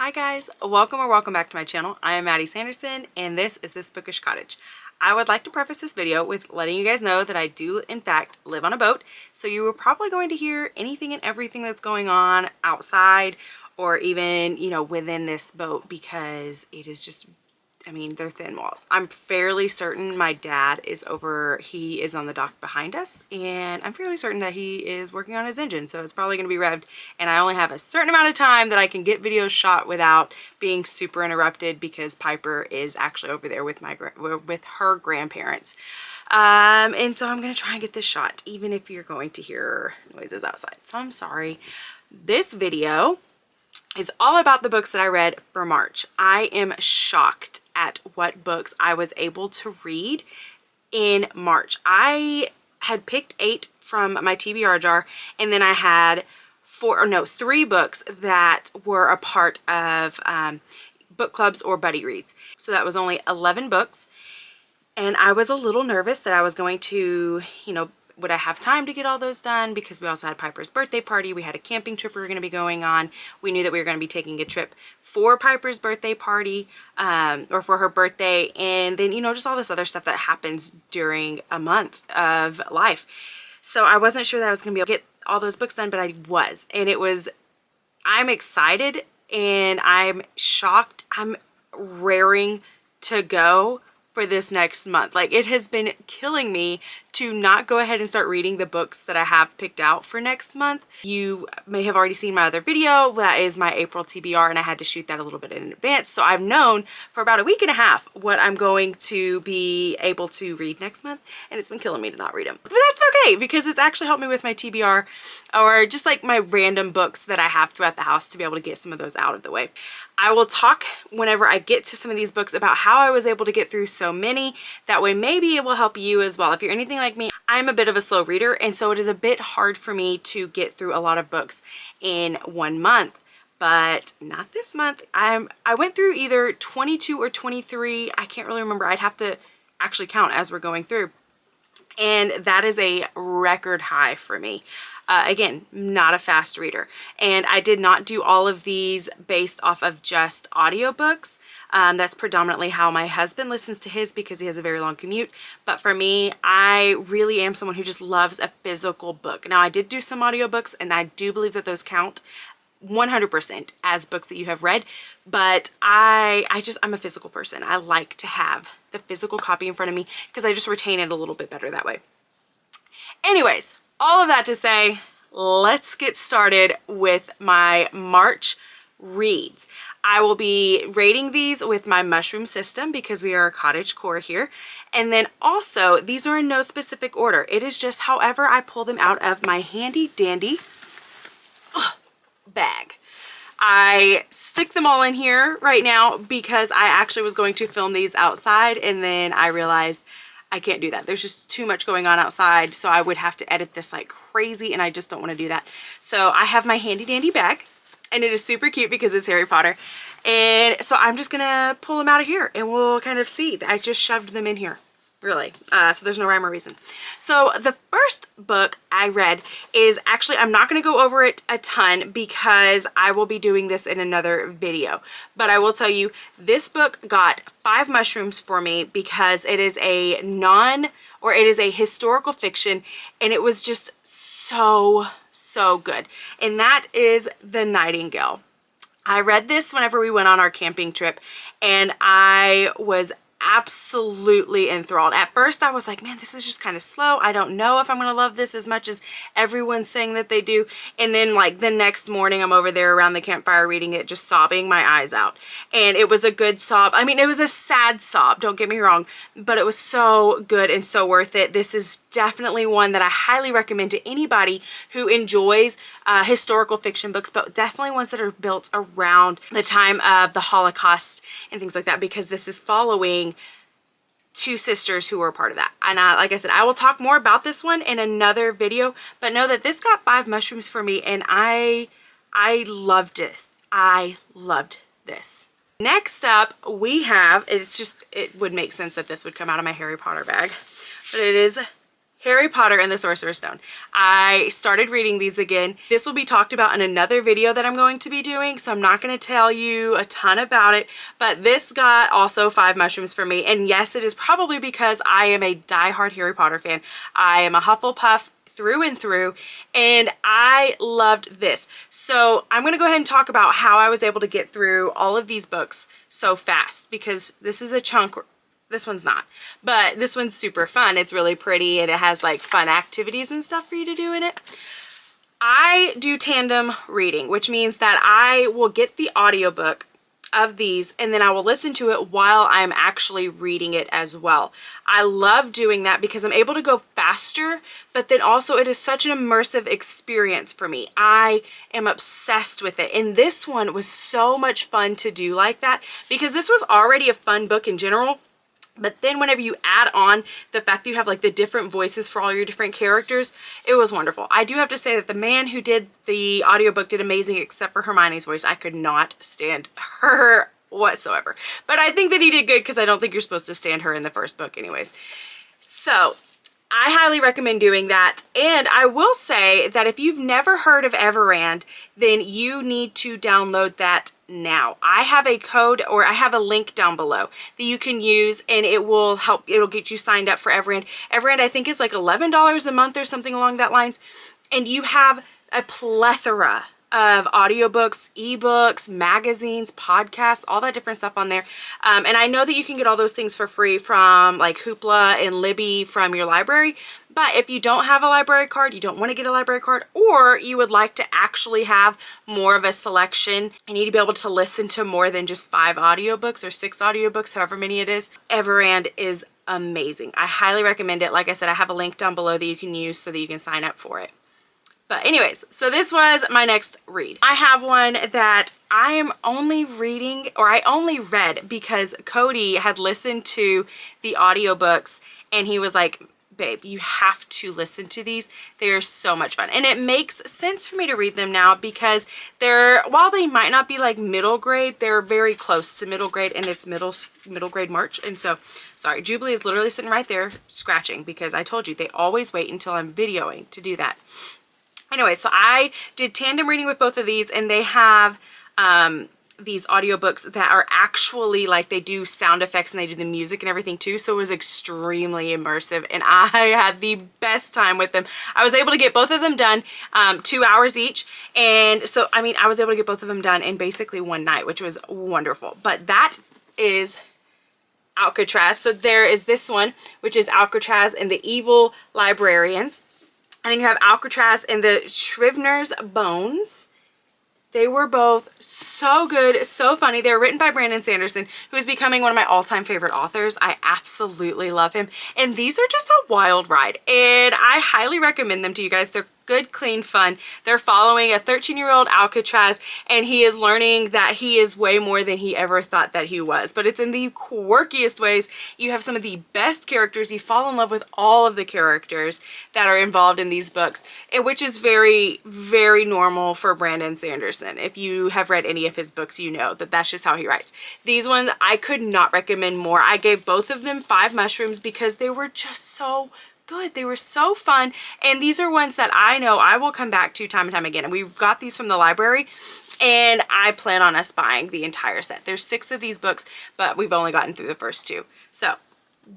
Hi guys, welcome or welcome back to my channel. I am Maddie Sanderson and this is This Bookish Cottage. I would like to preface this video with letting you guys know that I do in fact live on a boat, so you are probably going to hear anything and everything that's going on outside or even, within this boat because it is just, they're thin walls. I'm fairly certain my dad is he is on the dock behind us, and I'm fairly certain that he is working on his engine, so it's probably going to be revved, and I only have a certain amount of time that I can get videos shot without being super interrupted because Piper is actually over there with her grandparents. And so I'm going to try and get this shot, even if you're going to hear noises outside. So I'm sorry. This video is all about the books that I read for March. I am shocked at what books I was able to read in March. I had picked 8 from my TBR jar, and then I had 3 books that were a part of book clubs or buddy reads. So that was only 11 books, and I was a little nervous that I was going to, would I have time to get all those done, because we also had Piper's birthday party. We had a camping trip we were going to be going on. We knew that we were going to be taking a trip for Piper's birthday party, or for her birthday, and then, just all this other stuff that happens during a month of life. So I wasn't sure that I was going to be able to get all those books done, but I was, and I'm excited and I'm shocked. I'm raring to go for this next month. Like, it has been killing me to not go ahead and start reading the books that I have picked out for next month. You may have already seen my other video. That is my April TBR, and I had to shoot that a little bit in advance. So I've known for about a week and a half what I'm going to be able to read next month, and it's been killing me to not read them. But that's okay, because it's actually helped me with my TBR, or just like my random books that I have throughout the house, to be able to get some of those out of the way. I will talk whenever I get to some of these books about how I was able to get through so many. That way maybe it will help you as well. If you're anything like me, I'm a bit of a slow reader, and so it is a bit hard for me to get through a lot of books in 1 month. But not this month. I went through either 22 or 23. I can't really remember. I'd have to actually count as we're going through. And that is a record high for me. Again, not a fast reader. And I did not do all of these based off of just audiobooks. That's predominantly how my husband listens to his, because he has a very long commute. But for me, I really am someone who just loves a physical book. Now, I did do some audiobooks, and I do believe that those count 100% as books that you have read, but I'm a physical person. I like to have the physical copy in front of me because I just retain it a little bit better that way. Anyways, all of that to say, let's get started with my March reads. I will be rating these with my mushroom system because we are a cottage core here. And then also, these are in no specific order. It is just however I pull them out of my handy dandy bag. I stick them all in here right now because I actually was going to film these outside, and then I realized I can't do that. There's just too much going on outside, so I would have to edit this like crazy, and I just don't want to do that. So I have my handy dandy bag, and it is super cute because it's Harry Potter. And so I'm just gonna pull them out of here and we'll kind of see. I just shoved them in here, really. So there's no rhyme or reason. So the first book I read is actually, I'm not going to go over it a ton because I will be doing this in another video. But I will tell you, this book got 5 mushrooms for me because it is a historical fiction, and it was just so good. And that is The Nightingale. I read this whenever we went on our camping trip, and I was absolutely enthralled. At first I was like, man, this is just kind of slow. I don't know if I'm gonna love this as much as everyone's saying that they do. And then like the next morning I'm over there around the campfire reading it, just sobbing my eyes out. And it was a good sob. I mean, it was a sad sob, don't get me wrong, but it was so good and so worth it. This is definitely one that I highly recommend to anybody who enjoys historical fiction books, but definitely ones that are built around the time of the Holocaust and things like that, because this is following 2 sisters who were a part of that. And like I said, I will talk more about this one in another video, but know that this got 5 mushrooms for me, and I loved this. I loved this. Next up we have, it would make sense that this would come out of my Harry Potter bag, but it is Harry Potter and the Sorcerer's Stone. I started reading these again. This will be talked about in another video that I'm going to be doing, so I'm not going to tell you a ton about it, but this got also 5 mushrooms for me. And yes, it is probably because I am a diehard Harry Potter fan. I am a Hufflepuff through and through, and I loved this. So I'm going to go ahead and talk about how I was able to get through all of these books so fast, because this is a chunk. This one's not, but this one's super fun. It's really pretty, and it has like fun activities and stuff for you to do in it. I do tandem reading, which means that I will get the audiobook of these and then I will listen to it while I'm actually reading it as well. I love doing that because I'm able to go faster, but then also it is such an immersive experience for me. I am obsessed with it, and this one was so much fun to do like that because this was already a fun book in general. But then whenever you add on the fact that you have like the different voices for all your different characters, it was wonderful. I do have to say that the man who did the audiobook did amazing, except for Hermione's voice. I could not stand her whatsoever. But I think that he did good because I don't think you're supposed to stand her in the first book anyways. So I highly recommend doing that. And I will say that if you've never heard of Everand, then you need to download that now. I have a code, or I have a link down below that you can use, and it will help. It'll get you signed up for Everand. Everand I think is like $11 a month or something along that lines. And you have a plethora of audiobooks, ebooks, magazines, podcasts, all that different stuff on there. And I know that you can get all those things for free from like Hoopla and Libby from your library. But if you don't have a library card, you don't want to get a library card, or you would like to actually have more of a selection, you need to be able to listen to more than just 5 audiobooks or 6 audiobooks, however many it is. Everand is amazing. I highly recommend it. Like I said, I have a link down below that you can use so that you can sign up for it. But anyways, so this was my next read. I have one that I am only reading, or I only read because Cody had listened to the audiobooks and he was like, babe, you have to listen to these. They're so much fun. And it makes sense for me to read them now because while they might not be like middle grade, they're very close to middle grade, and it's middle grade March. And so, sorry, Jubilee is literally sitting right there scratching because I told you they always wait until I'm videoing to do that. Anyway, so I did tandem reading with both of these, and they have these audiobooks that are actually like, they do sound effects and they do the music and everything too. So it was extremely immersive, and I had the best time with them. I was able to get both of them done 2 hours each. And so, I mean, I was able to get both of them done in basically one night, which was wonderful. But that is Alcatraz. So there is this one, which is Alcatraz and the Evil Librarians. And then you have Alcatraz and the Scrivener's Bones. They were both so good, so funny. They were written by Brandon Sanderson, who is becoming one of my all-time favorite authors. I absolutely love him. And these are just a wild ride, and I highly recommend them to you guys. They're good, clean fun. They're following a 13-year-old Alcatraz, and he is learning that he is way more than he ever thought that he was. But it's in the quirkiest ways. You have some of the best characters. You fall in love with all of the characters that are involved in these books, which is very, very normal for Brandon Sanderson. If you have read any of his books, you know that that's just how he writes. These ones, I could not recommend more. I gave both of them 5 mushrooms because they were just so good. They were so fun, and these are ones that I know I will come back to time and time again. And we've got these from the library, and I plan on us buying the entire set. There's 6 of these books, but we've only gotten through the first 2. So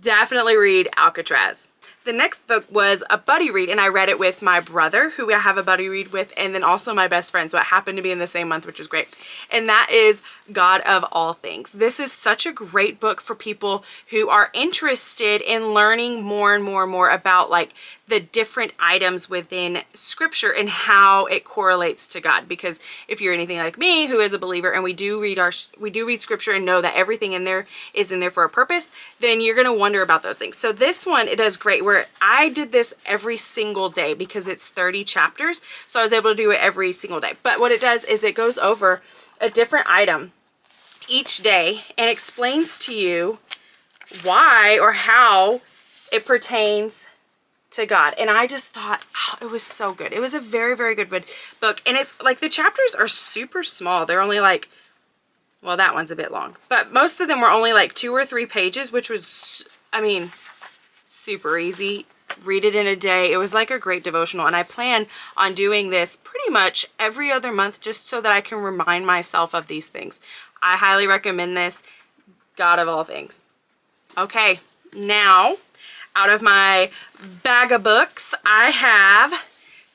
definitely read Alcatraz. The next book was a buddy read, and I read it with my brother, who I have a buddy read with, and then also my best friend. So it happened to be in the same month, which is great. And that is God of All Things. This is such a great book for people who are interested in learning more and more and more about like the different items within scripture and how it correlates to God. Because if you're anything like me, who is a believer, and we do read scripture and know that everything in there is in there for a purpose, then you're going to wonder about those things. So this one, it does great, where I did this every single day because it's 30 chapters. So I was able to do it every single day. But what it does is it goes over a different item each day and explains to you why or how it pertains to God. And I just thought, oh, it was so good. It was a very, very good book. And it's like the chapters are super small. They're only like, well, that one's a bit long, but most of them were only like 2 or 3 pages, which was, I mean, super easy. read it in a day. It was like a great devotional, and I plan on doing this pretty much every other month just so that I can remind myself of these things. I highly recommend this. God of all things. Okay, now out of my bag of books, I have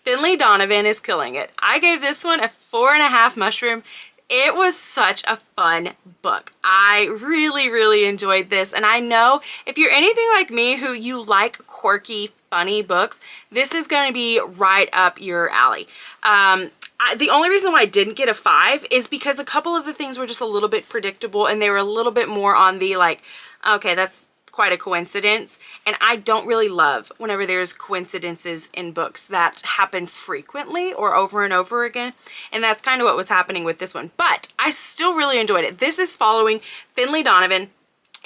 Finley Donovan is Killing It. I gave this one a 4.5 mushroom. It was such a fun book. I really enjoyed this, and I know if you're anything like me who you like quirky, funny books, this is going to be right up your alley. The only reason why I didn't get a 5 is because a couple of the things were just a little bit predictable, and they were a little bit more on the like, okay, that's quite a coincidence. And I don't really love whenever there's coincidences in books that happen frequently or over and over again. And that's kind of what was happening with this one. But I still really enjoyed it. This is following Finley Donovan,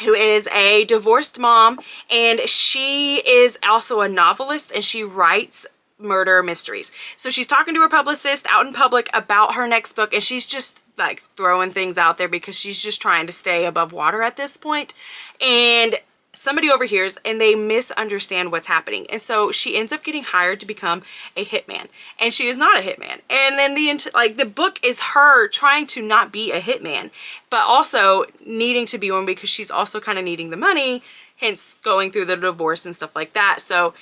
who is a divorced mom, and she is also a novelist, and she writes murder mysteries. So she's talking to her publicist out in public about her next book, and she's just like throwing things out there because she's just trying to stay above water at this point. And somebody overhears, and they misunderstand what's happening, and so she ends up getting hired to become a hitman, and she is not a hitman. And then the book is her trying to not be a hitman, but also needing to be one because she's also kind of needing the money, hence going through the divorce and stuff like that. So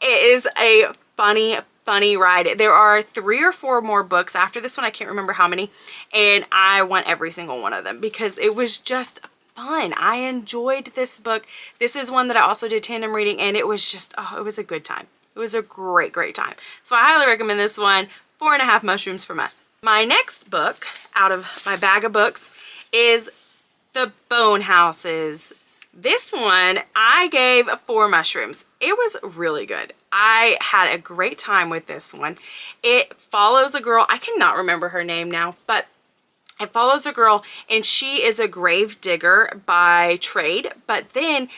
it is a funny ride. There are 3 or 4 more books after this one. I can't remember how many, and I want every single one of them because it was just fun. I enjoyed this book. This is one that I also did tandem reading, and it was just, oh, it was a good time. It was a great time. So I highly recommend this one. 4.5 mushrooms from us. My next book out of my bag of books is The Bone Houses. This one I gave 4 mushrooms. It was really good. I had a great time with this one. It follows a girl, I cannot remember her name now, but it follows a girl, and she is a grave digger by trade, but then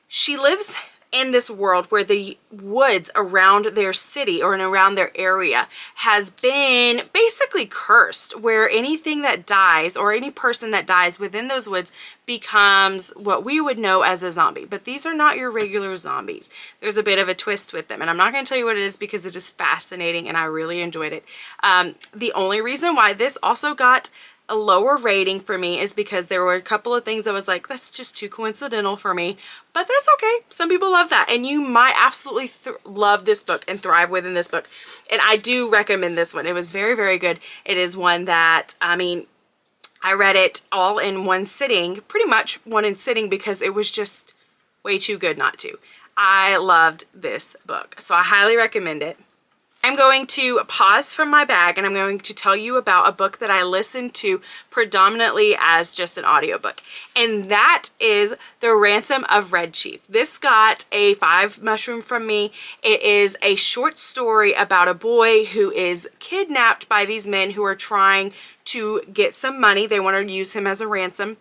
she lives in this world where the woods around their city or around their area has been basically cursed, where anything that dies or any person that dies within those woods becomes what we would know as a zombie. But these are not your regular zombies. There's a bit of a twist with them, and I'm not going to tell you what it is because it is fascinating and I really enjoyed it. The only reason why this also got a lower rating for me is because there were a couple of things I was like, that's just too coincidental for me, but that's okay. Some people love that, and you might absolutely love this book and thrive within this book, and I do recommend this one. It was very good. It is one that, I mean, I read it all in one sitting, pretty much one in sitting, because it was just way too good not to. I loved this book, so I highly recommend it. I'm going to pause from my bag, and I'm going to tell you about a book that I listened to predominantly as just an audiobook, and that is The Ransom of Red Chief. This got a 5 mushroom from me. It is a short story about a boy who is kidnapped by these men who are trying to get some money. They want to use him as a ransom,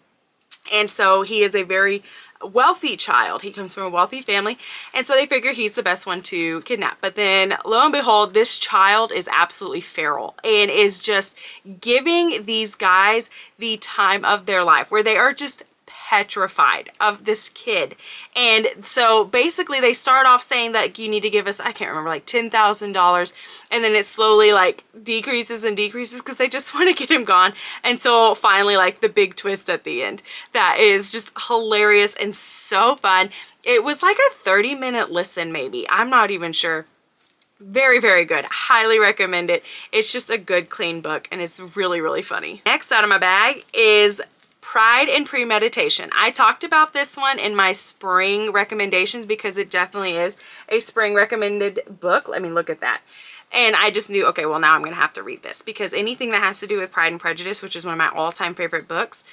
and so he is a very wealthy child. He comes from a wealthy family, and so they figure he's the best one to kidnap. But then lo and behold, this child is absolutely feral and is just giving these guys the time of their life, where they are just petrified of this kid. And so basically they start off saying that you need to give us, I can't remember, like $10,000, and then it slowly like decreases and decreases because they just want to get him gone, until finally like the big twist at the end that is just hilarious and so fun. It was like a 30-minute listen, maybe, I'm not even sure. Very good. Highly recommend it. It's just a good clean book, and it's really funny. Next out of my bag is Pride and Premeditation. I talked about this one in my spring recommendations because it definitely is a spring recommended book. Let me look at that. And I just knew, okay, well, now I'm going to have to read this, because anything that has to do with Pride and Prejudice, which is one of my all-time favorite books,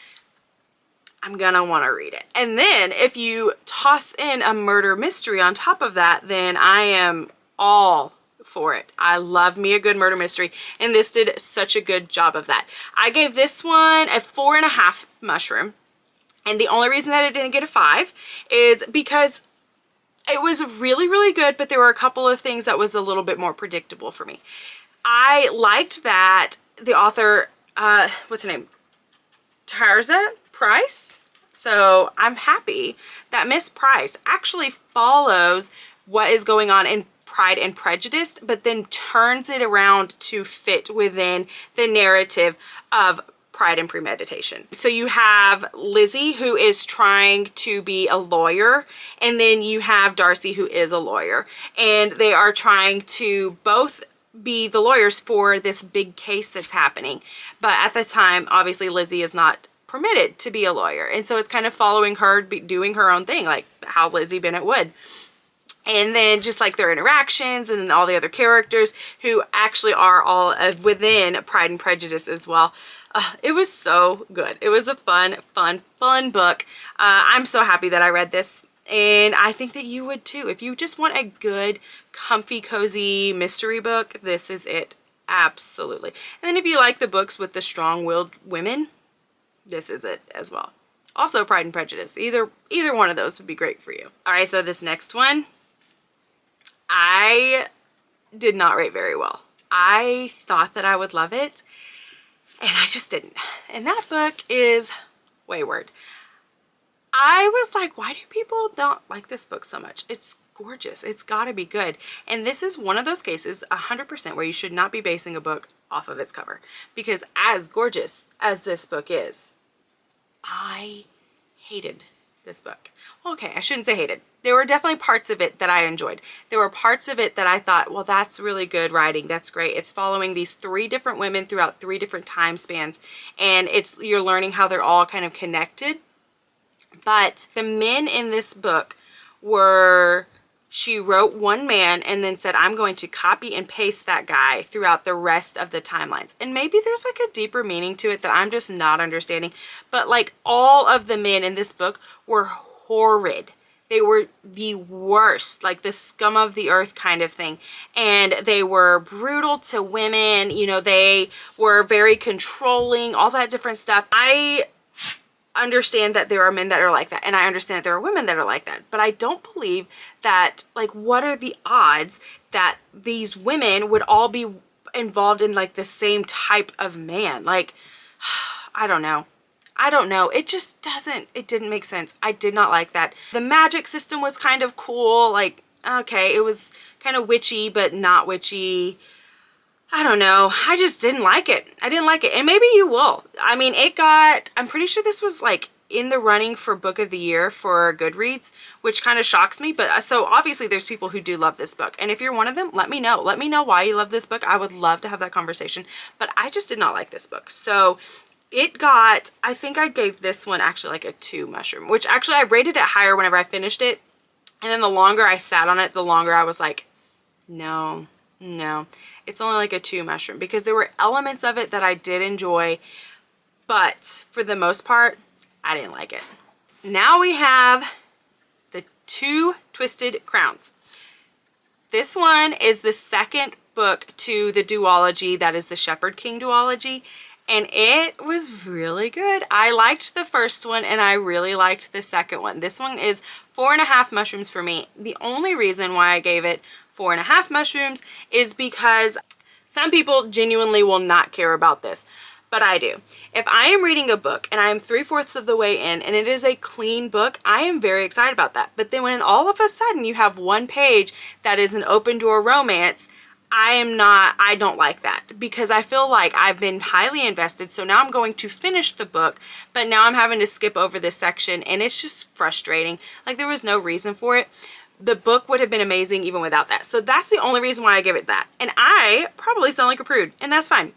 I'm going to want to read it. And then if you toss in a murder mystery on top of that, then I am all for it. I love me a good murder mystery, and this did such a good job of that. I gave this one a 4.5 mushroom, and the only reason that it didn't get a 5 is because it was really good, but there were a couple of things that was a little bit more predictable for me. I liked that the author, what's her name? Tarza Price? So I'm happy that Miss Price actually follows what is going on in Pride and Prejudice, but then turns it around to fit within the narrative of Pride and Premeditation. So you have Lizzie, who is trying to be a lawyer, and then you have Darcy, who is a lawyer, and they are trying to both be the lawyers for this big case that's happening. But at the time, obviously Lizzie is not permitted to be a lawyer, and so it's kind of following her doing her own thing, like how Lizzie Bennet would. And then just like their interactions and all the other characters who actually are all within Pride and Prejudice as well. It was so good. It was a fun book. I'm so happy that I read this, and I think that you would too. If you just want a good, comfy, cozy mystery book, this is it. Absolutely. And then if you like the books with the strong-willed women, this is it as well. Also Pride and Prejudice. Either one of those would be great for you. All right, so this next one, I did not rate very well. I thought that I would love it, and I just didn't. And that book is Wayward. I was like, why do people not like this book so much? It's gorgeous. It's gotta be good. And this is one of those cases, 100%, where you should not be basing a book off of its cover. Because as gorgeous as this book is, I hated this book. Okay, I shouldn't say hated. There were definitely parts of it that I enjoyed. There were parts of it that I thought, well, that's really good writing. That's great. It's following these 3 different women throughout 3 different time spans, and you're learning how they're all kind of connected. But the men in this book were, she wrote one man and then said, I'm going to copy and paste that guy throughout the rest of the timelines. And maybe there's like a deeper meaning to it that I'm just not understanding. But like all of the men in this book were horrid. They were the worst, like the scum of the earth kind of thing. And they were brutal to women. You know, they were very controlling, all that different stuff. I understand that there are men that are like that, and I understand that there are women that are like that, but I don't believe that, like, what are the odds that these women would all be involved in like the same type of man? Like, I don't know. It just didn't make sense. I did not like that. The magic system was kind of cool. Like, okay, it was kind of witchy, but not witchy. I don't know. I just didn't like it. I didn't like it. And maybe you will. I mean, I'm pretty sure this was like in the running for Book of the Year for Goodreads, which kind of shocks me. But so obviously there's people who do love this book. And if you're one of them, let me know. Let me know why you love this book. I would love to have that conversation. But I just did not like this book. So it got, I think I gave this one actually like a 2 mushroom, which actually I rated it higher whenever I finished it. And then the longer I sat on it, the longer I was like, no. It's only like a 2 mushroom, because there were elements of it that I did enjoy, but for the most part, I didn't like it. Now we have the 2 Twisted Crowns. This one is the second book to the duology that is the Shepherd King duology, and it was really good. I liked the first one and I really liked the second one. This one is 4.5 mushrooms for me. The only reason why I gave it 4.5 mushrooms is because some people genuinely will not care about this, but I do. If I am reading a book and I am 3/4 of the way in and it is a clean book, I am very excited about that. But then when all of a sudden you have one page that is an open door romance, I don't like that, because I feel like I've been highly invested. So now I'm going to finish the book, but now I'm having to skip over this section, and it's just frustrating. Like, there was no reason for it. The book would have been amazing even without that. So that's the only reason why I give it that. And I probably sound like a prude, and that's fine.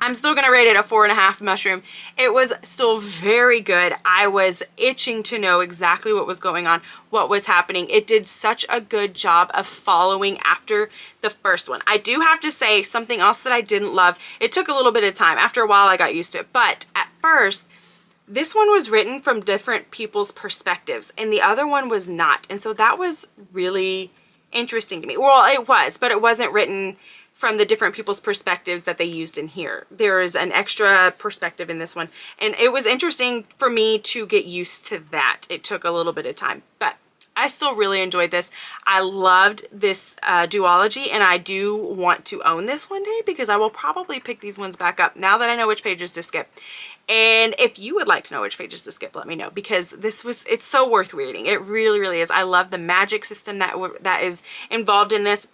I'm still going to rate it a 4.5 mushroom. It was still very good. I was itching to know exactly what was going on, what was happening. It did such a good job of following after the first one. I do have to say something else that I didn't love. It took a little bit of time. After a while, I got used to it. But at first, this one was written from different people's perspectives, and the other one was not. And so that was really interesting to me. Well, it was, but it wasn't written from the different people's perspectives that they used in here. There is an extra perspective in this one, and it was interesting for me to get used to that. It took a little bit of time, but I still really enjoyed this. I loved this duology, and I do want to own this one day because I will probably pick these ones back up now that I know which pages to skip. And if you would like to know which pages to skip, let me know, because it's so worth reading. It really, really is. I love the magic system that is involved in this.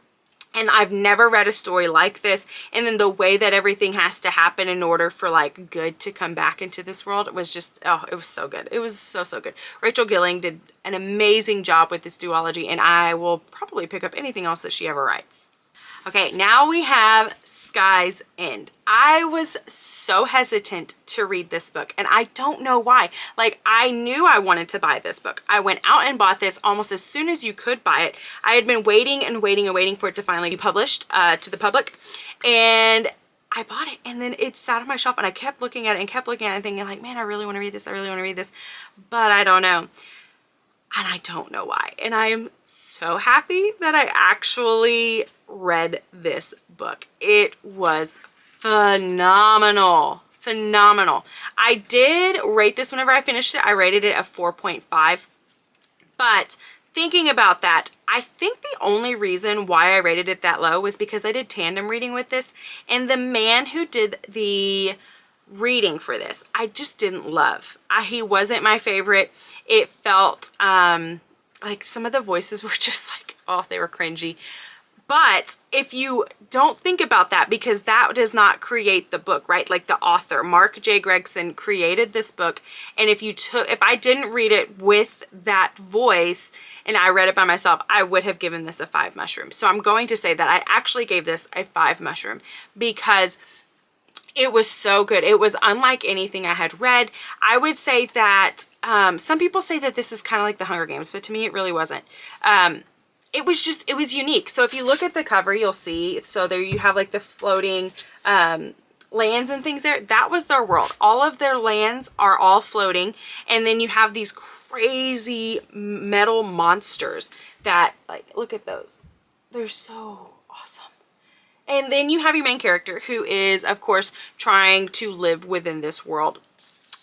And I've never read a story like this. And then the way that everything has to happen in order for like good to come back into this world was just, oh, it was so good. It was so, so good. Rachel Gilling did an amazing job with this duology, and I will probably pick up anything else that she ever writes. Okay, now we have Sky's End. I was so hesitant to read this book, and I don't know why. Like, I knew I wanted to buy this book. I went out and bought this almost as soon as you could buy it. I had been waiting and waiting and waiting for it to finally be published to the public, and I bought it, and then it sat on my shelf, and I kept looking at it and kept looking at it and thinking like, man, I really want to read this. I really want to read this, but I don't know. And I don't know why. And I am so happy that I actually read this book. It was phenomenal. Phenomenal. I did rate this whenever I finished it. I rated it a 4.5. But thinking about that, I think the only reason why I rated it that low was because I did tandem reading with this. And the man who did the reading for this, I just didn't love. He wasn't my favorite. It felt like some of the voices were just like, oh, they were cringy. But if you don't think about that, because that does not create the book, right? Like the author, Mark J. Gregson, created this book. And if I didn't read it with that voice and I read it by myself, I would have given this a 5 mushroom. So I'm going to say that I actually gave this a 5 mushroom because it was so good. It was unlike anything I had read. I would say that some people say that this is kind of like the Hunger Games, but to me it really wasn't. It was unique. So if you look at the cover, you'll see, so there you have like the floating lands and things there. That was their world. All of their lands are all floating. And then you have these crazy metal monsters that, like, look at those. They're so awesome. And then you have your main character who is, of course, trying to live within this world.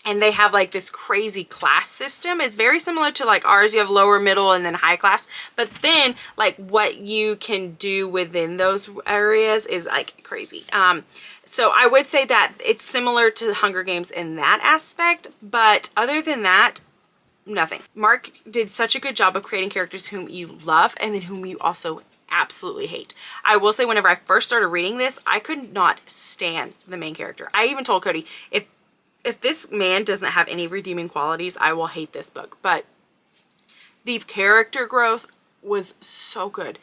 And they have like this crazy class system. It's very similar to like ours. You have lower, middle, and then high class. But then like what you can do within those areas is like crazy. So I would say that it's similar to the Hunger Games in that aspect. But other than that, nothing. Mark did such a good job of creating characters whom you love and then whom you also absolutely hate. I will say whenever I first started reading this, I could not stand the main character. I even told Cody, if this man doesn't have any redeeming qualities, I will hate this book. But the character growth was so good.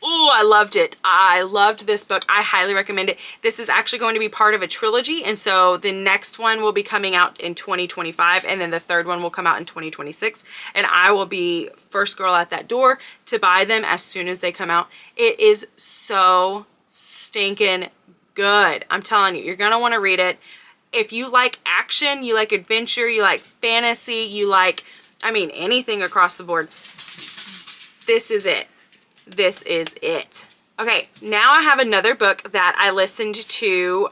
Oh, I loved it. I loved this book. I highly recommend it. This is actually going to be part of a trilogy, and so the next one will be coming out in 2025, and then the third one will come out in 2026, and I will be first girl at that door to buy them as soon as they come out. It is so stinking good. I'm telling you, you're gonna want to read it. If you like action, you like adventure, you like fantasy, you like, I mean, anything across the board, this is it. This is it. Okay, now I have another book that I listened to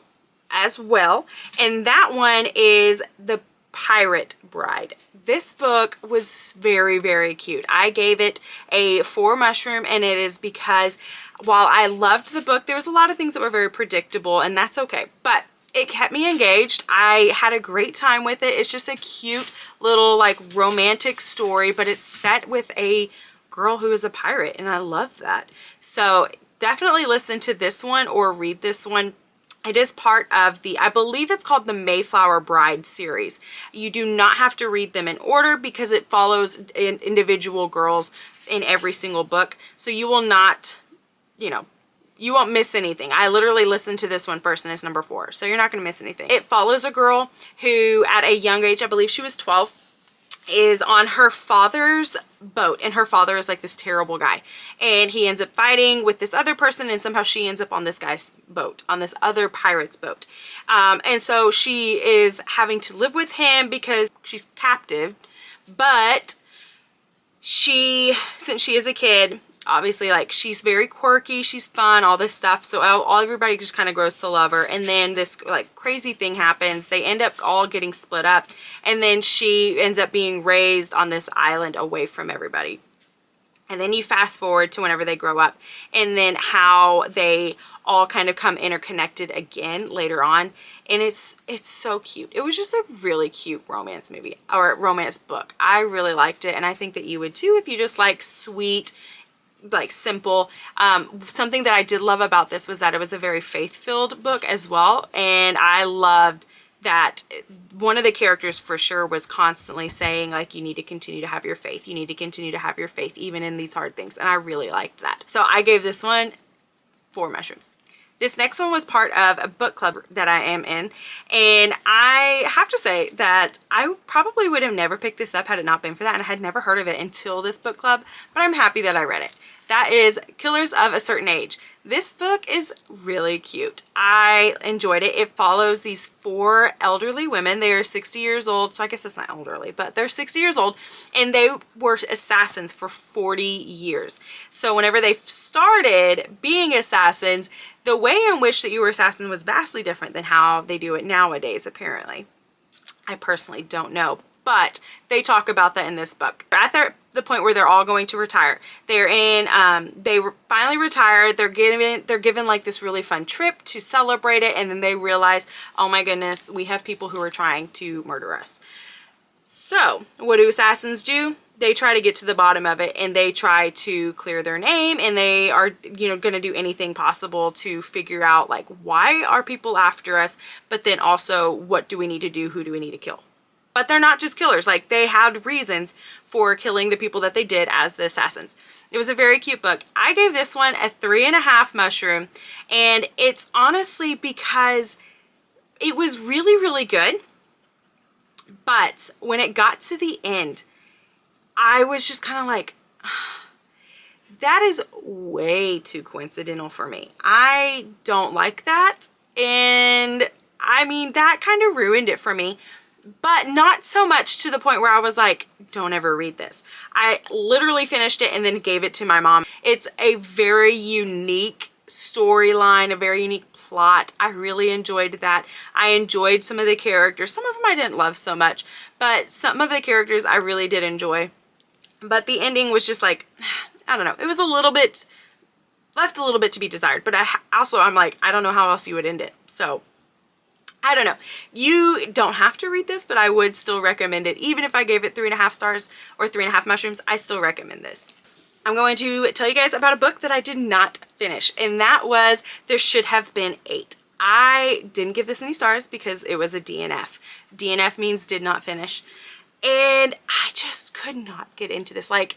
as well, and that one is The Pirate Bride. This book was very, very cute. I gave it a 4 mushroom, and it is because while I loved the book, there was a lot of things that were very predictable, and that's okay. But it kept me engaged. I had a great time with it. It's just a cute little like romantic story, but it's set with a girl who is a pirate, and I love that. So definitely listen to this one or read this one. It is part of the, I believe it's called the Mayflower Bride series. You do not have to read them in order because it follows individual girls in every single book. So you will not, you know, you won't miss anything. I literally listened to this one first, and it's number 4. So you're not going to miss anything. It follows a girl who at a young age, I believe she was 12, is on her father's boat, and her father is like this terrible guy, and he ends up fighting with this other person, and somehow she ends up on this guy's boat, on this other pirate's boat, and so she is having to live with him because she's captive. But since she is a kid, obviously, like, she's very quirky, she's fun, all this stuff, so everybody just kind of grows to love her. And then this like crazy thing happens. They end up all getting split up, and then she ends up being raised on this island away from everybody. And then you fast forward to whenever they grow up, and then how they all kind of come interconnected again later on. And it's so cute. It was just a really cute romance movie, or romance book. I really liked it, and I think that you would too if you just like sweet, like simple. Something that I did love about this was that it was a very faith-filled book as well, and I loved that one of the characters for sure was constantly saying, like, you need to continue to have your faith. You need to continue to have your faith even in these hard things. And I really liked that. So I gave this one 4 mushrooms. This next one was part of a book club that I am in. And I have to say that I probably would have never picked this up had it not been for that. And I had never heard of it until this book club, but I'm happy that I read it. That is Killers of a Certain Age. This book is really cute. I enjoyed it. It follows these 4 elderly women. They are 60 years old, so I guess it's not elderly, but they're 60 years old, and they were assassins for 40 years. So whenever they started being assassins, the way in which that you were assassin was vastly different than how they do it nowadays, apparently. I personally don't know, but they talk about that in this book. At the point where they're all going to retire. They're in, they finally retired. They're given like this really fun trip to celebrate it. And then they realize, oh my goodness, we have people who are trying to murder us. So what do assassins do? They try to get to the bottom of it, and they try to clear their name, and they are, you know, going to do anything possible to figure out, like, why are people after us? But then also, what do we need to do? Who do we need to kill? But they're not just killers. Like, they had reasons for killing the people that they did as the assassins. It was a very cute book. I gave this one a 3.5 mushroom, and it's honestly because it was really, really good. But when it got to the end, I was just kind of like, that is way too coincidental for me. I don't like that. And I mean, that kind of ruined it for me. But not so much to the point where I was like, don't ever read this. I literally finished it and then gave it to my mom. It's a very unique storyline, a very unique plot. I really enjoyed that. I enjoyed some of the characters. Some of them I didn't love so much, but some of the characters I really did enjoy. But the ending was just like, I don't know. It was a little bit, left a little bit to be desired. But I'm like, I don't know how else you would end it. So I don't know. You don't have to read this, but I would still recommend it. Even if I gave it 3.5 stars or 3.5 mushrooms, I still recommend this. I'm going to tell you guys about a book that I did not finish, and that was There Should Have Been 8. I didn't give this any stars because it was a DNF. DNF means did not finish. And I just could not get into this. Like,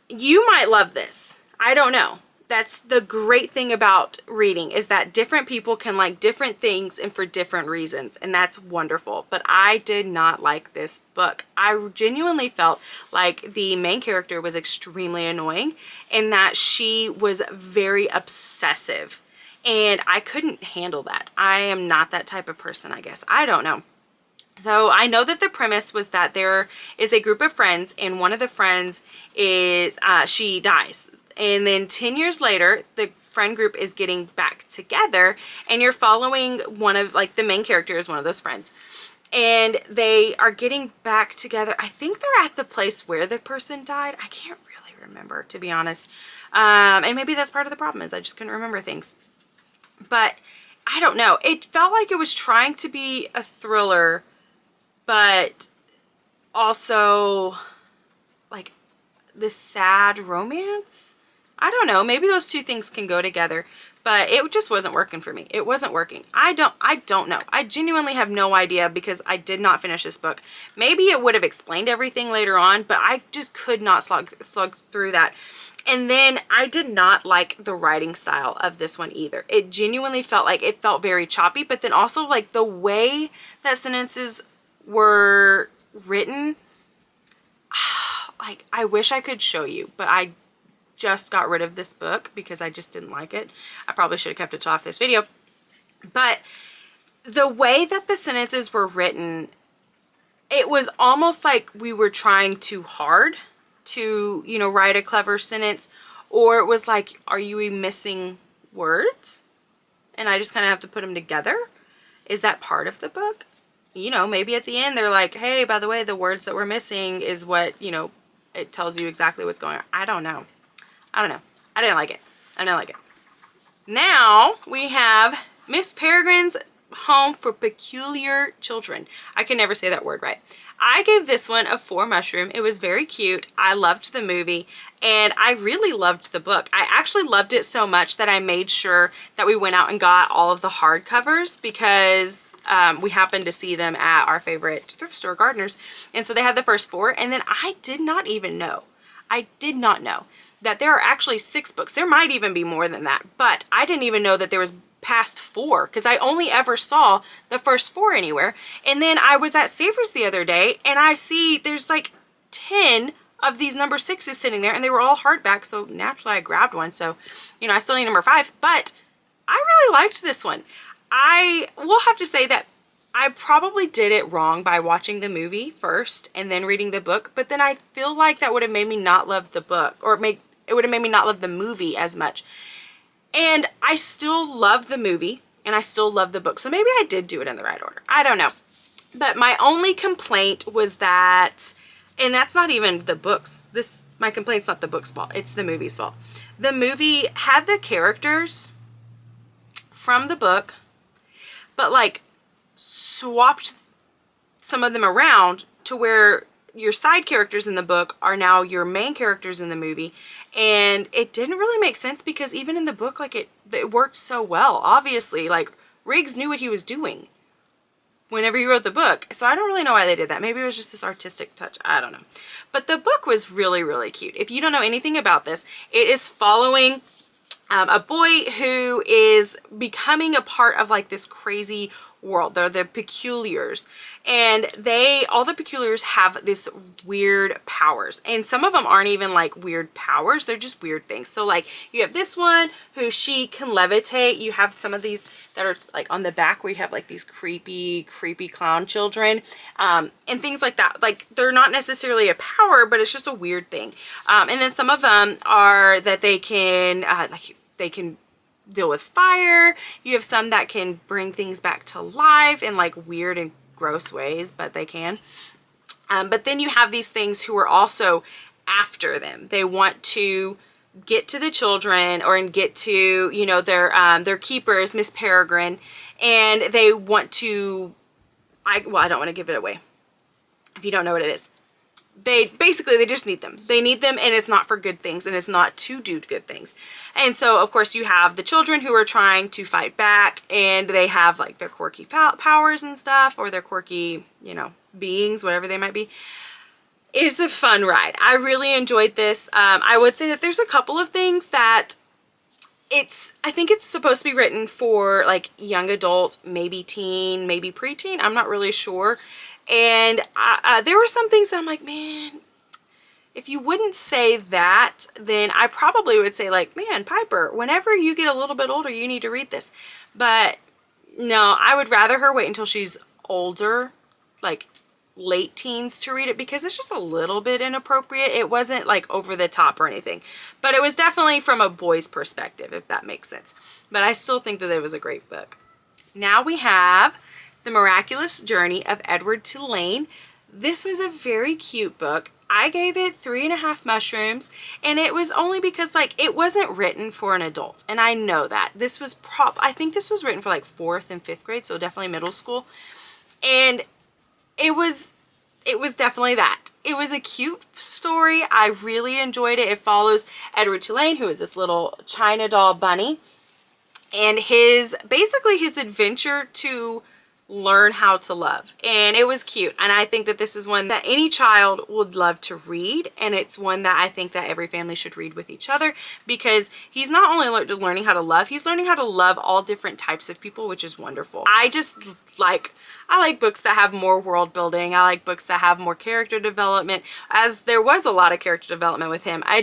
you might love this. I don't know. That's the great thing about reading, is that different people can like different things and for different reasons, and that's wonderful. But I did not like this book. I genuinely felt like the main character was extremely annoying and that she was very obsessive, and I couldn't handle that. I am not that type of person, I guess. I don't know. So I know that the premise was that there is a group of friends, and one of the friends is, she dies. And then 10 years later, the friend group is getting back together, and you're following one of, like, the main character is one of those friends. And they are getting back together. I think they're at the place where the person died. I can't really remember, to be honest. And maybe that's part of the problem, is I just couldn't remember things. But I don't know. It felt like it was trying to be a thriller, but also like this sad romance. I don't know. Maybe those two things can go together, but it just wasn't working for me. It wasn't working. I don't know. I genuinely have no idea because I did not finish this book. Maybe it would have explained everything later on, but I just could not slug through that. And then I did not like the writing style of this one either. It genuinely felt like it felt very choppy, but then also like the way that sentences were written, like I wish I could show you, but I just got rid of this book because I just didn't like it. I probably should have kept it off this video. But the way that the sentences were written, it was almost like we were trying too hard to, you know, write a clever sentence, or it was like, are you missing words? And I just kind of have to put them together. Is that part of the book? You know, maybe at the end they're like, hey, by the way, the words that we're missing is what, you know, it tells you exactly what's going on. I don't know. I didn't like it. I didn't like it. Now we have Miss Peregrine's Home for Peculiar Children. I can never say that word right. I gave this one a 4 mushroom. It was very cute. I loved the movie and I really loved the book. I actually loved it so much that I made sure that we went out and got all of the hardcovers because we happened to see them at our favorite thrift store, Gardeners. And so they had the first 4, and then I did not know that there are actually 6 books. There might even be more than that, but I didn't even know that there was past 4 because I only ever saw the first 4 anywhere. And then I was at Savers the other day and I see there's like 10 of these number 6s sitting there, and they were all hardback, so naturally I grabbed one. So, you know, I still need number 5, but I really liked this one. I will have to say that I probably did it wrong by watching the movie first and then reading the book, but then I feel like that would have made me not love the book, or it would have made me not love the movie as much. And I still love the movie and I still love the book. So maybe I did do it in the right order. I don't know. But my only complaint was that, and that's not even the books. My complaint's not the book's fault. It's the movie's fault. The movie had the characters from the book, but like swapped some of them around to where your side characters in the book are now your main characters in the movie. And it didn't really make sense because even in the book, like it worked so well. Obviously, like Riggs knew what he was doing whenever he wrote the book. So I don't really know why they did that. Maybe it was just this artistic touch. I don't know. But the book was really, really cute. If you don't know anything about this, it is following a boy who is becoming a part of like this crazy world. They're the Peculiars, and all the Peculiars have this weird powers, and some of them aren't even like weird powers, they're just weird things. So like you have this one who she can levitate. You have some of these that are like on the back where you have like these creepy clown children, and things like that. Like they're not necessarily a power, but it's just a weird thing. And then some of them are that they can they can deal with fire. You have some that can bring things back to life in like weird and gross ways, but they can. But then you have these things who are also after them. They want to get to the children and get to, you know, their keepers, Miss Peregrine, and they want to, I don't want to give it away if you don't know what it is. They just need them. They need them, and it's not for good things, and it's not to do good things. And so, of course, you have the children who are trying to fight back, and they have like their quirky powers and stuff, or their quirky, you know, beings, whatever they might be. It's a fun ride. I really enjoyed this. I would say that there's a couple of things that I think it's supposed to be written for like young adult, maybe teen, maybe preteen. I'm not really sure. And there were some things that I'm like, man, if you wouldn't say that, then I probably would say like, man, Piper, whenever you get a little bit older, you need to read this. But no, I would rather her wait until she's older, like late teens, to read it, because it's just a little bit inappropriate. It wasn't like over the top or anything, but it was definitely from a boy's perspective, if that makes sense. But I still think that it was a great book. Now we have The Miraculous Journey of Edward Tulane. This was a very cute book. I gave it 3.5 mushrooms, and it was only because like it wasn't written for an adult, and I know that. This was I think this was written for like 4th and 5th grade, so definitely middle school. And it was definitely that. It was a cute story. I really enjoyed it. It follows Edward Tulane, who is this little China doll bunny, and basically his adventure to learn how to love. And it was cute, and I think that this is one that any child would love to read, and it's one that I think that every family should read with each other, because he's not only learning how to love, he's learning how to love all different types of people, which is wonderful. I like books that have more world building. I like books that have more character development, as there was a lot of character development with him. I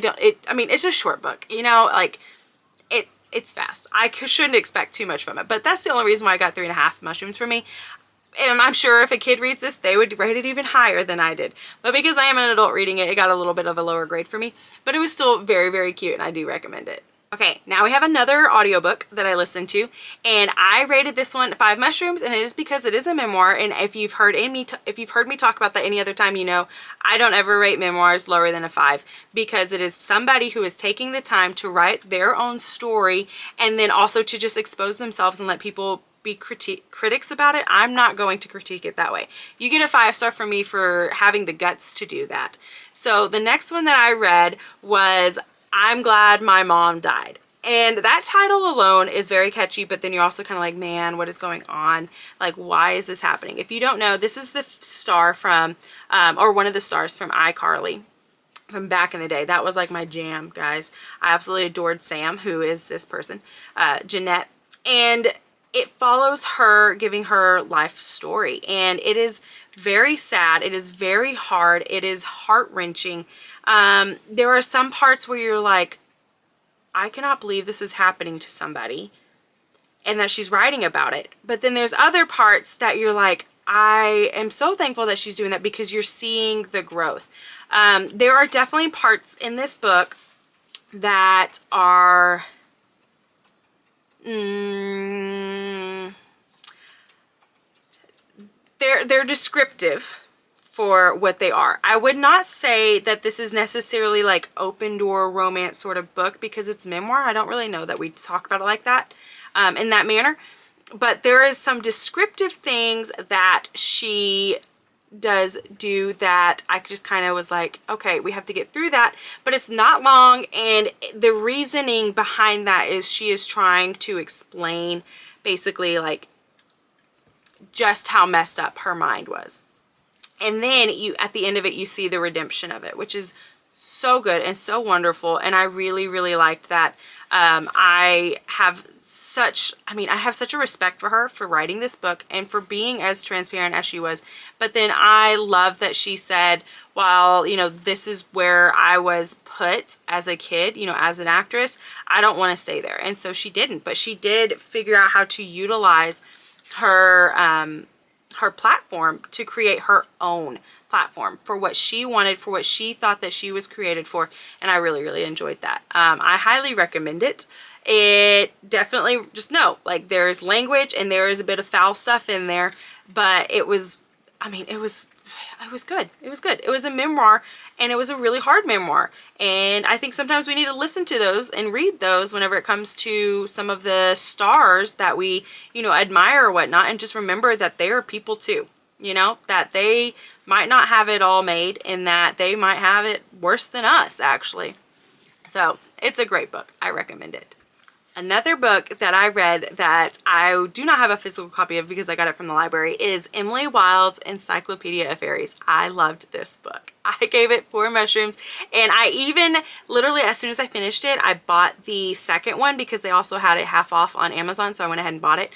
mean, it's a short book, you know, like it's fast. I shouldn't expect too much from it, but that's the only reason why I got 3.5 mushrooms for me. And I'm sure if a kid reads this, they would rate it even higher than I did. But because I am an adult reading it, it got a little bit of a lower grade for me. But it was still very, very cute, and I do recommend it. Okay, now we have another audiobook that I listened to, and I rated this one 5 mushrooms, and it is because it is a memoir. And if you've heard me talk about that any other time, you know I don't ever rate memoirs lower than a 5, because it is somebody who is taking the time to write their own story, and then also to just expose themselves and let people be critics about it. I'm not going to critique it that way. You get a 5-star from me for having the guts to do that. So the next one that I read was I'm Glad My Mom Died. And that title alone is very catchy, but then you're also kind of like, man, what is going on? Like, why is this happening? If you don't know, this is the star from, or one of the stars from iCarly from back in the day. That was like my jam, guys. I absolutely adored Sam, who is this person, Jeanette. And it follows her giving her life story. And it is very sad. It is very hard. It is heart-wrenching. There are some parts where you're like, I cannot believe this is happening to somebody, and that she's writing about it. But then there's other parts that you're like, I am so thankful that she's doing that, because you're seeing the growth. There are definitely parts in this book that are they're descriptive for what they are. I would not say that this is necessarily like open door romance sort of book, because it's memoir. I don't really know that we talk about it like that, in that manner. But there is some descriptive things that she does do that I just kind of was like, okay, we have to get through that. But it's not long, and the reasoning behind that is she is trying to explain basically like just how messed up her mind was. And then you, at the end of it, you see the redemption of it, which is so good and so wonderful. And I really, really liked that. I have such a respect for her for writing this book and for being as transparent as she was. But then I love that she said, while, you know, this is where I was put as a kid, you know, as an actress, I don't want to stay there. And so she didn't, but she did figure out how to utilize her, her platform to create her own platform for what she wanted, for what she thought that she was created for. And I really, really enjoyed that. I highly recommend it. It definitely, just know, like, there's language and there is a bit of foul stuff in there, but it was, it was good. It was good. It was a memoir, and it was a really hard memoir. And I think sometimes we need to listen to those and read those whenever it comes to some of the stars that we, you know, admire or whatnot, and just remember that they are people too, you know, that they might not have it all made, and that they might have it worse than us, actually. So it's a great book. I recommend it. Another book that I read that I do not have a physical copy of because I got it from the library is Emily Wilde's Encyclopedia of Fairies. I loved this book. I gave it 4 mushrooms, and I even literally, as soon as I finished it, I bought the second one because they also had it half off on Amazon, so I went ahead and bought it.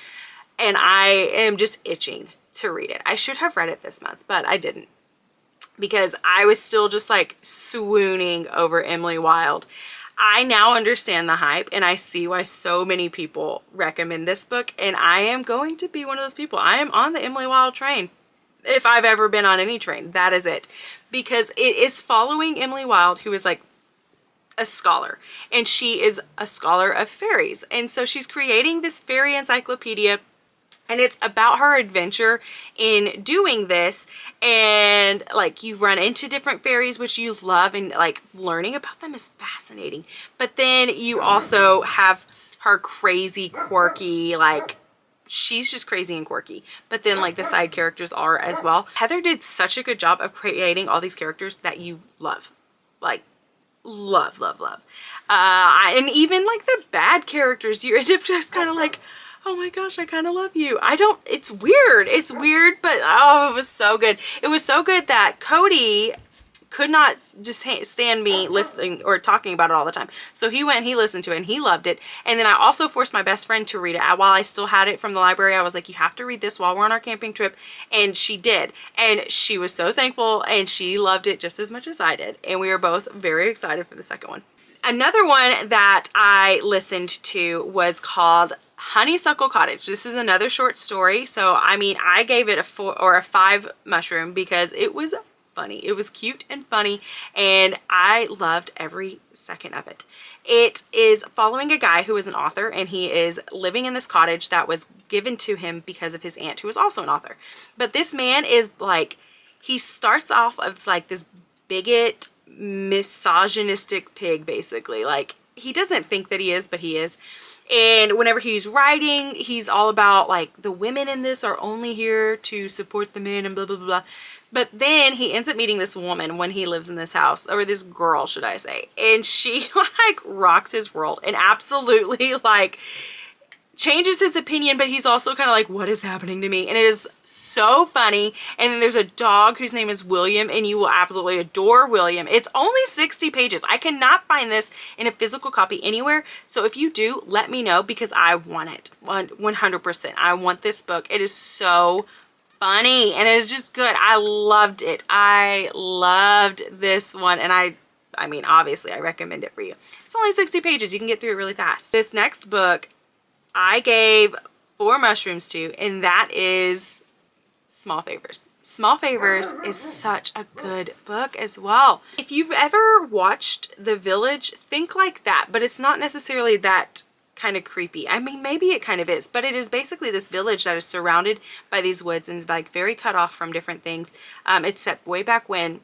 And I am just itching to read it. I should have read it this month, but I didn't, because I was still just like swooning over Emily Wilde. I now understand the hype, and I see why so many people recommend this book, and I am going to be one of those people. I am on the Emily Wilde train. If I've ever been on any train, that is it. Because it is following Emily Wilde, who is like a scholar, and she is a scholar of fairies. And so she's creating this fairy encyclopedia, and it's about her adventure in doing this. And like, you run into different fairies, which you love, and like learning about them is fascinating. But then you also have her crazy, quirky, like, she's just crazy and quirky. But then like the side characters are as well. Heather did such a good job of creating all these characters that you love. Like, love, love, love. And even like the bad characters, you end up just kind of like, oh my gosh, I kind of love you. It's weird. It's weird, but oh, it was so good. It was so good that Cody could not just stand me listening or talking about it all the time. So he went and he listened to it, and he loved it. And then I also forced my best friend to read it. While I still had it from the library, I was like, you have to read this while we're on our camping trip. And she did. And she was so thankful, and she loved it just as much as I did. And we were both very excited for the second one. Another one that I listened to was called Honeysuckle Cottage. This is another short story. So, I gave it a 4 or a 5 mushroom because it was funny. It was cute and funny, and I loved every second of it. It is following a guy who is an author, and he is living in this cottage that was given to him because of his aunt, who is also an author. But this man is like, he starts off as like this bigot, misogynistic pig, basically. Like, he doesn't think that he is, but he is. And whenever he's writing, he's all about like the women in this are only here to support the men and blah, blah, blah, blah. But then he ends up meeting this woman when he lives in this house, or this girl, should I say. And she like rocks his world and absolutely like changes his opinion, but he's also kind of like, what is happening to me? And it is so funny. And then there's a dog whose name is William, and you will absolutely adore William. It's only 60 pages. I cannot find this in a physical copy anywhere. So if you do, let me know, because I want it 100%. I want this book. It is so funny and it's just good. I loved it. I loved this one, and I mean, obviously I recommend it for you. It's only 60 pages. You can get through it really fast. This next book I gave 4 mushrooms to, and that is Small Favors. Small Favors is such a good book as well. If you've ever watched The Village, think like that, but it's not necessarily that kind of creepy. I mean, maybe it kind of is, but it is basically this village that is surrounded by these woods and is like very cut off from different things. It's set way back when.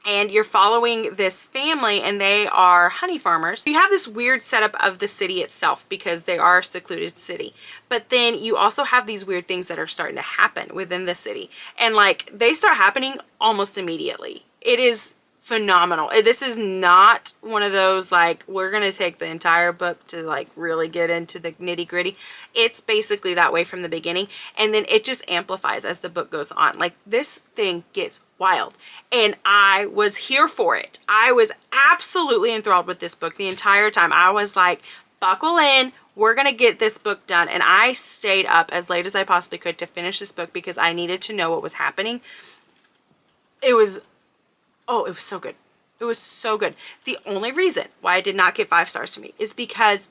And you're following this family, and they are honey farmers. You have this weird setup of the city itself because they are a secluded city. But then you also have these weird things that are starting to happen within the city. And like, they start happening almost immediately. It is phenomenal. This is not one of those like, we're gonna take the entire book to like really get into the nitty-gritty. It's basically that way from the beginning, and then it just amplifies as the book goes on. Like, this thing gets wild, and I was here for it. I was absolutely enthralled with this book the entire time. I was like, buckle in, we're gonna get this book done. And I stayed up as late as I possibly could to finish this book because I needed to know what was happening. It was, oh, it was so good. It was so good. The only reason why I did not get 5 stars to me is because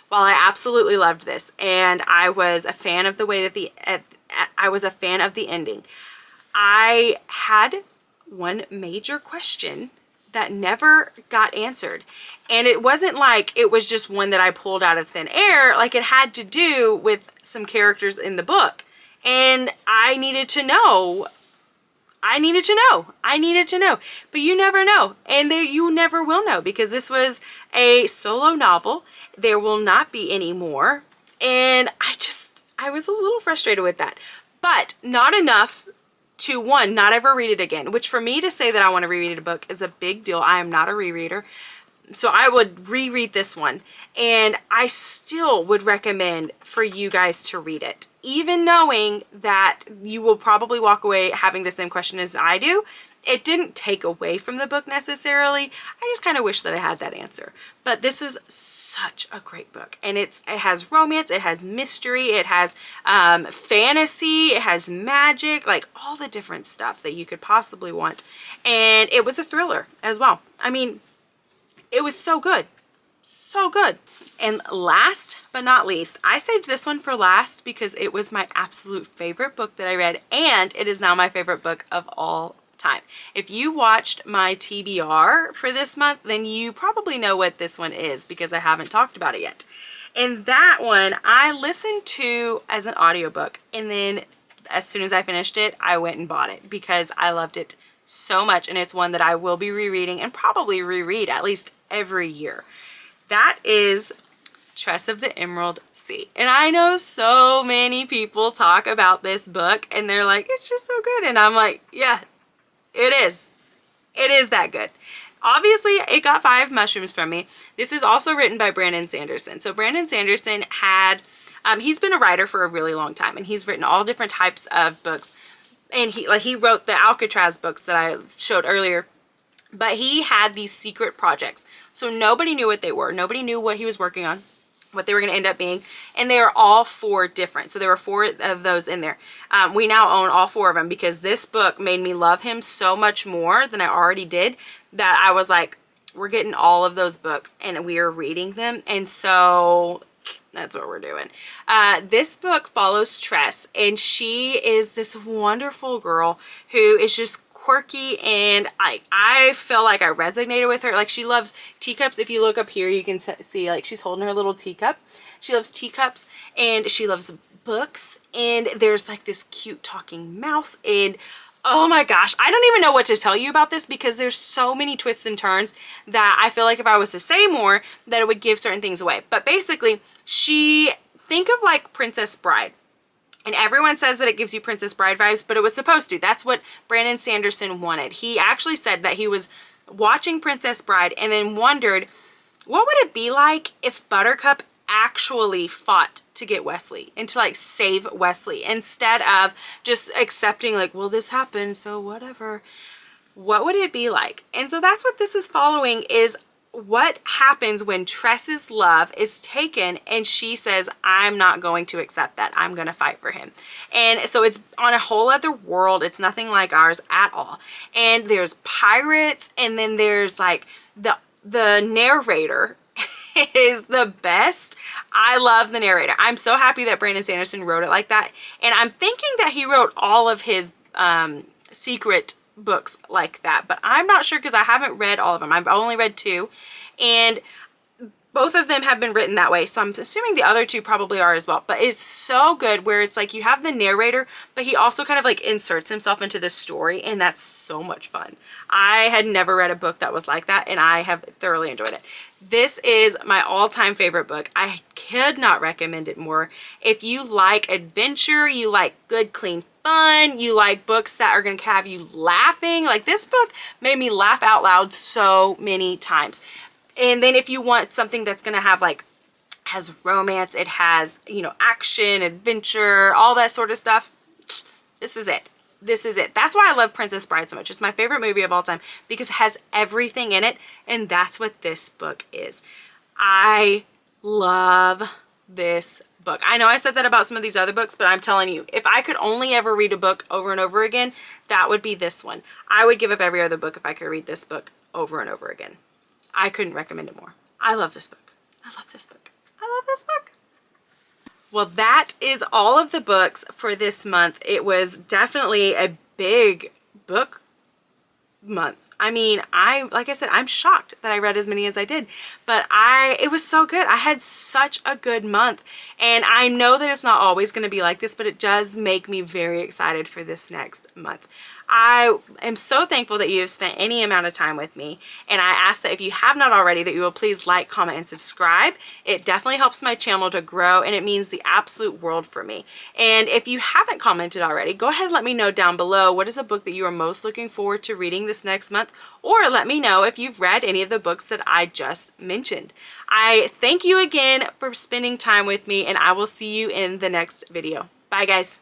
while I absolutely loved this, and I was a fan of the way that I was a fan of the ending, I had one major question that never got answered. And it wasn't like it was just one that I pulled out of thin air. Like, it had to do with some characters in the book. And I needed to know. But you never know. And you never will know, because this was a solo novel. There will not be any more. And I was a little frustrated with that. But not enough to, one, not ever read it again. Which, for me to say that I want to reread a book is a big deal. I am not a rereader. So I would reread this one, and I still would recommend for you guys to read it. Even knowing that you will probably walk away having the same question as I do, it didn't take away from the book necessarily. I just kind of wish that I had that answer. But this is such a great book, and it has romance, it has mystery, it has fantasy, it has magic, like all the different stuff that you could possibly want. And it was a thriller as well. I mean, it was so good. So good. And last but not least, I saved this one for last because it was my absolute favorite book that I read, and it is now my favorite book of all time. If you watched my TBR for this month, then you probably know what this one is because I haven't talked about it yet. And that one I listened to as an audiobook, and then as soon as I finished it, I went and bought it because I loved it so much, and it's one that I will be rereading and probably reread at least every year. That is Tress of the Emerald Sea. And I know so many people talk about this book and they're like, it's just so good. And I'm like, yeah, it is. It is that good. Obviously, it got 5 mushrooms from me. This is also written by Brandon Sanderson. So Brandon Sanderson had, he's been a writer for a really long time, and he's written all different types of books. And he wrote the Alcatraz books that I showed earlier. But he had these secret projects. So nobody knew what they were. Nobody knew what he was working on, what they were going to end up being. And they were all 4 different. So there were 4 of those in there. We now own all 4 of them because this book made me love him so much more than I already did, that I was like, we're getting all of those books and we are reading them. And so that's what we're doing. This book follows Tress, and she is this wonderful girl who is just quirky, and I feel like I resonated with her. Like, she loves teacups. If you look up here, you can see like she's holding her little teacup. She loves teacups, and she loves books, and there's like this cute talking mouse, and oh my gosh, I don't even know what to tell you about this because there's so many twists and turns that I feel like if I was to say more, that it would give certain things away. But basically, think of like Princess Bride. And everyone says that it gives you Princess Bride vibes, but it was supposed to. That's what Brandon Sanderson wanted. He actually said that he was watching Princess Bride and then wondered, what would it be like if Buttercup actually fought to get Wesley and to like save Wesley instead of just accepting like, well, this happened, so whatever. What would it be like? And so that's what this is following, is what happens when Tress's love is taken and she says, I'm not going to accept that. I'm going to fight for him. And so it's on a whole other world. It's nothing like ours at all. And there's pirates, and then there's like the narrator is the best. I love the narrator. I'm so happy that Brandon Sanderson wrote it like that. And I'm thinking that he wrote all of his secret books like that, but I'm not sure because I haven't read all of them. I've only read 2, and both of them have been written that way, so I'm assuming the other 2 probably are as well. But it's so good where it's like you have the narrator, but he also kind of like inserts himself into the story, and that's so much fun. I had never read a book that was like that, and I have thoroughly enjoyed it. This is my all-time favorite book. I could not recommend it more. If you like adventure, you like good, clean fun, you like books that are going to have you laughing, like this book made me laugh out loud so many times. And then if you want something that's going to have like, has romance, it has, you know, action, adventure, all that sort of stuff, this is it. This is it. That's why I love Princess Bride so much. It's my favorite movie of all time because it has everything in it, and that's what this book is. I love this book. I know I said that about some of these other books, but I'm telling you, if I could only ever read a book over and over again, that would be this one. I would give up every other book if I could read this book over and over again. I couldn't recommend it more. I love this book. I love this book. I love this book. Well, that is all of the books for this month. It was definitely a big book month. I mean, like I said, I'm shocked that I read as many as I did, but it was so good. I had such a good month, and I know that it's not always going to be like this, but it does make me very excited for this next month. I am so thankful that you have spent any amount of time with me, and I ask that if you have not already, that you will please like, comment, and subscribe. It definitely helps my channel to grow, and it means the absolute world for me. And if you haven't commented already, go ahead and let me know down below what is a book that you are most looking forward to reading this next month, or let me know if you've read any of the books that I just mentioned. I thank you again for spending time with me, and I will see you in the next video. Bye, guys.